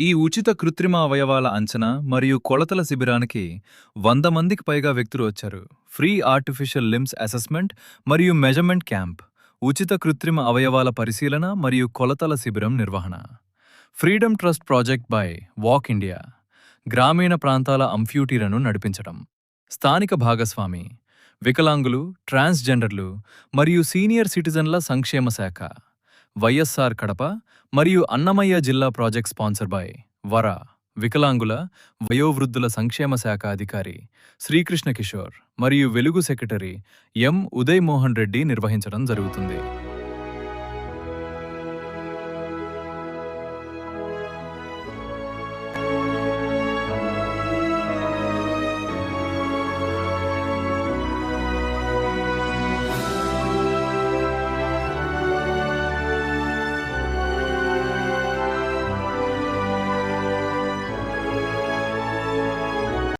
ఈ ఉచిత కృత్రిమ అవయవాల అంచనా మరియు కొలతల శిబిరానికి 100 మందికి పైగా వ్యక్తులు వచ్చారు. ఫ్రీ ఆర్టిఫిషియల్ లిమ్స్ అసెస్మెంట్ మరియు మెజర్మెంట్ క్యాంప్, ఉచిత కృత్రిమ అవయవాల పరిశీలన మరియు కొలతల శిబిరం నిర్వహణ. Freedom trust project by walk India, గ్రామీణ ప్రాంతాల అంఫ్యూటీలను నడిపించడం. స్థానిక భాగస్వామి, వికలాంగులు, ట్రాన్స్జెండర్లు మరియు సీనియర్ సిటిజన్ల సంక్షేమ శాఖ, వైఎస్ఆర్ కడప మరియు అన్నమయ్య జిల్లా ప్రాజెక్ట్ స్పాన్సర్ బై వర, వికలాంగుల, వయోవృద్ధుల సంక్షేమ శాఖ అధికారి శ్రీకృష్ణ కిషోర్ మరియు వెలుగు సెక్రటరీ ఎం. ఉదయ్ మోహన్ రెడ్డి నిర్వహించడం జరుగుతుంది.